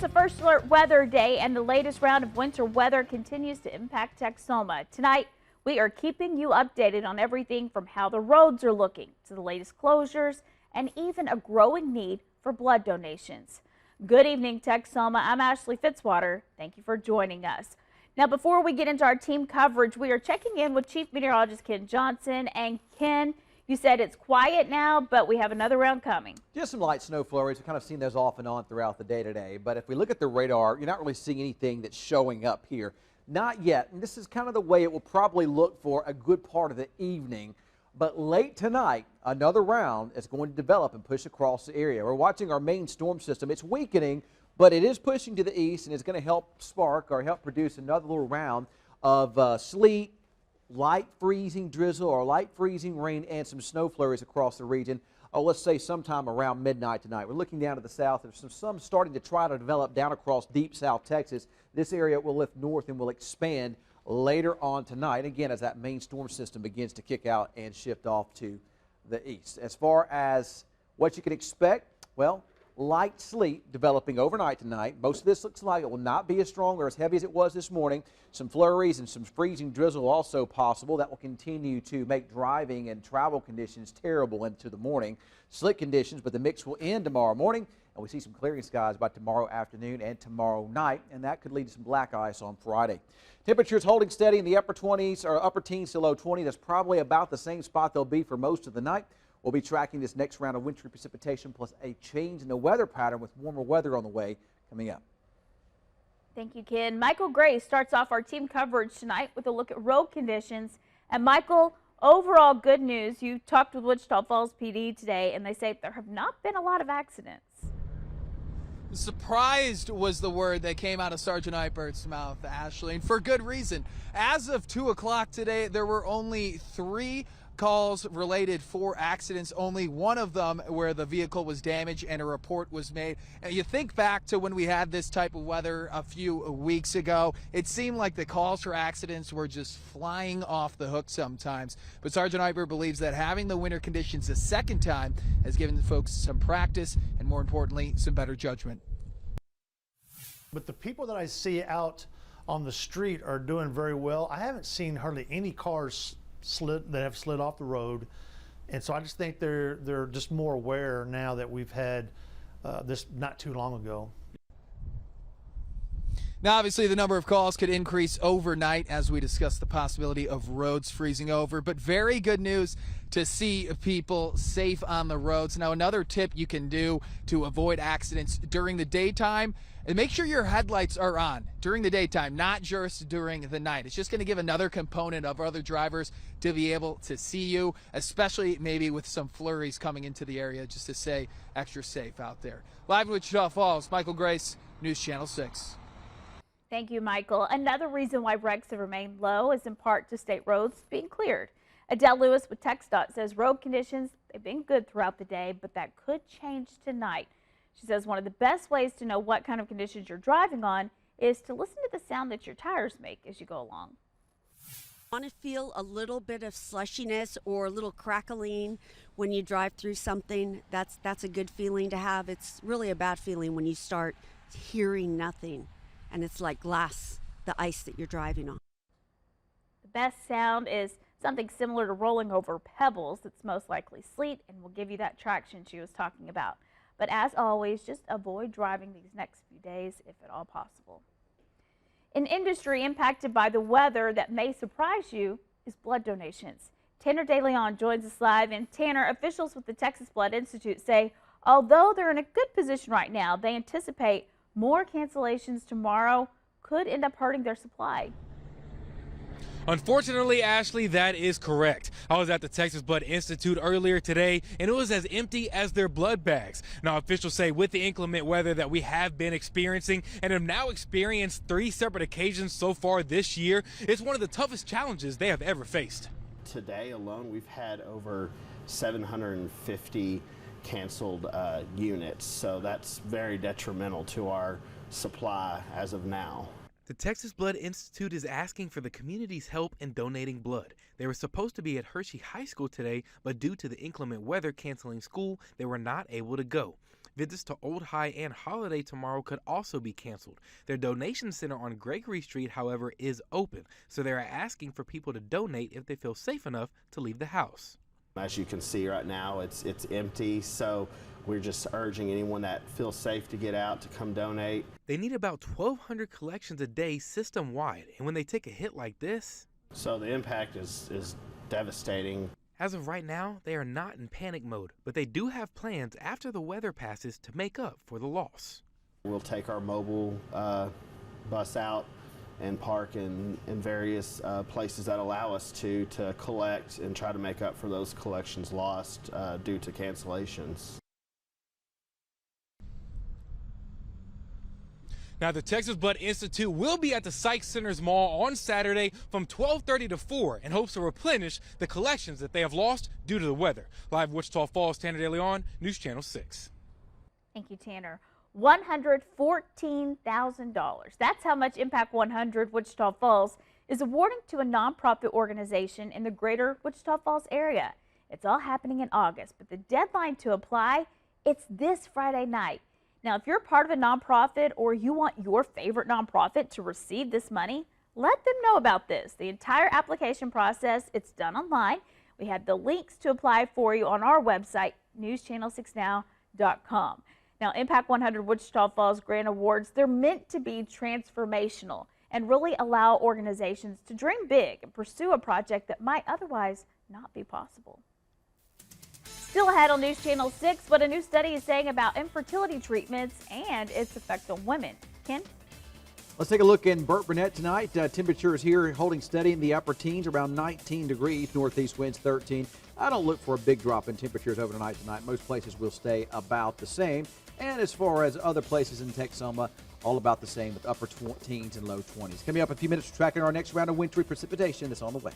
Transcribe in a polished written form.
It's a first alert weather day, and the latest round of winter weather continues to impact Texoma. Tonight, we are keeping you updated on everything from how the roads are looking to the latest closures and even a growing need for blood donations. Good evening, Texoma. I'm Ashley Fitzwater. Thank you for joining us. Now, before we get into our team coverage, we are checking in with Chief Meteorologist Ken Johnson. And Ken, you said it's quiet now, but we have another round coming. Just some light snow flurries. We've kind of seen those off and on throughout the day today. But if we look at the radar, you're not really seeing anything that's showing up here. Not yet. And this is kind of the way it will probably look for a good part of the evening. But late tonight, another round is going to develop and push across the area. We're watching our main storm system. It's weakening, but it is pushing to the east and is going to help spark or help produce another little round of sleet, light freezing drizzle or light freezing rain, and some snow flurries across the region. Let's say sometime around midnight tonight. We're looking down to the south. There's some starting to try to develop down across deep South Texas. This area will lift north and will expand later on tonight, again, as that main storm system begins to kick out and shift off to the east. As far as what you can expect, well, light sleet developing overnight tonight. Most of this looks like it will not be as strong or as heavy as it was this morning. Some flurries and some freezing drizzle also possible. That will continue to make driving and travel conditions terrible into the morning. Slick conditions, but the mix will end tomorrow morning, and we see some clearing skies by tomorrow afternoon and tomorrow night, and that could lead to some black ice on Friday. Temperatures holding steady in the upper 20s or upper teens to low 20s. That's probably about the same spot they'll be for most of the night. We'll be tracking this next round of wintry precipitation plus a change in the weather pattern with warmer weather on the way coming up. Thank you, Ken. Michael Gray starts off our team coverage tonight with a look at road conditions. And Michael, overall good news. You talked with Wichita Falls PD today, and they say there have not been a lot of accidents. Surprised was the word that came out of Sergeant Eipert's mouth, Ashley, and for good reason. As of 2 o'clock today, there were only 3 calls related for accidents, only one of them where the vehicle was damaged and a report was made. And you think back to when we had this type of weather a few weeks ago, it seemed like the calls for accidents were just flying off the hook sometimes. But Sergeant Eipert believes that having the winter conditions a second time has given the folks some practice and, more importantly, some better judgment. But the people that I see out on the street are doing very well. I haven't seen hardly any cars that have slid off the road, and so I just think they're just more aware now that we've had this not too long ago. Now, obviously, the number of calls could increase overnight as we discuss the possibility of roads freezing over, but very good news to see people safe on the roads. Now, another tip you can do to avoid accidents during the daytime, and make sure your headlights are on during the daytime, not just during the night. It's just going to give another component of other drivers to be able to see you, especially maybe with some flurries coming into the area, just to stay extra safe out there. Live in Wichita Falls, Michael Grace, News Channel 6. Thank you, Michael. Another reason why wrecks have remained low is in part to state roads being cleared. Adele Lewis with TxDOT says road conditions, they've been good throughout the day, but that could change tonight. She says one of the best ways to know what kind of conditions you're driving on is to listen to the sound that your tires make as you go along. Want to feel a little bit of slushiness or a little crackling when you drive through something? That's a good feeling to have. It's really a bad feeling when you start hearing nothing and it's like glass, the ice that you're driving on. The best sound is something similar to rolling over pebbles. It's most likely sleet and will give you that traction she was talking about. But as always, just avoid driving these next few days if at all possible. An industry impacted by the weather that may surprise you is blood donations. Tanner DeLeon joins us live. And Tanner, officials with the Texas Blood Institute say although they're in a good position right now, they anticipate more cancellations tomorrow could end up hurting their supply. Unfortunately, Ashley, that is correct. I was at the Texas Blood Institute earlier today, and it was as empty as their blood bags. Now, officials say with the inclement weather that we have been experiencing and have now experienced 3 separate occasions so far this year, it's one of the toughest challenges they have ever faced. Today alone, we've had over 750 canceled units, so that's very detrimental to our supply as of now. The Texas Blood Institute is asking for the community's help in donating blood. They were supposed to be at Hershey High School today, but due to the inclement weather canceling school, they were not able to go. Visits to Old High and Holiday tomorrow could also be canceled. Their donation center on Gregory Street, however, is open, so they are asking for people to donate if they feel safe enough to leave the house. As you can see right now, it's empty, so we're just urging anyone that feels safe to get out to come donate. They need about 1,200 collections a day system-wide, and when they take a hit like this, so the impact is devastating. As of right now, they are not in panic mode, but they do have plans after the weather passes to make up for the loss. We'll take our mobile bus out and park in various places that allow us to collect and try to make up for those collections lost due to cancellations. Now, the Texas Blood Institute will be at the Sykes Centers Mall on Saturday from 12:30 to 4 in hopes to replenish the collections that they have lost due to the weather. Live in Wichita Falls, Tanner De Leon, News Channel 6. Thank you, Tanner. $114,000. That's how much Impact 100 Wichita Falls is awarding to a nonprofit organization in the greater Wichita Falls area. It's all happening in August, but the deadline to apply, it's this Friday night. Now, if you're part of a nonprofit or you want your favorite nonprofit to receive this money, let them know about this. The entire application process, it's done online. We have the links to apply for you on our website, newschannel6now.com. Now, Impact 100 Wichita Falls Grant Awards, they're meant to be transformational and really allow organizations to dream big and pursue a project that might otherwise not be possible. Still ahead on News Channel 6, what a new study is saying about infertility treatments and its effect on women. Ken? Let's take a look in Burt Burnett tonight. Temperatures here holding steady in the upper teens, around 19 degrees, northeast winds 13. I don't look for a big drop in temperatures overnight tonight. Most places will stay about the same. And as far as other places in Texoma, all about the same with upper teens and low 20s. Coming up in a few minutes, we're tracking our next round of wintry precipitation that's on the way.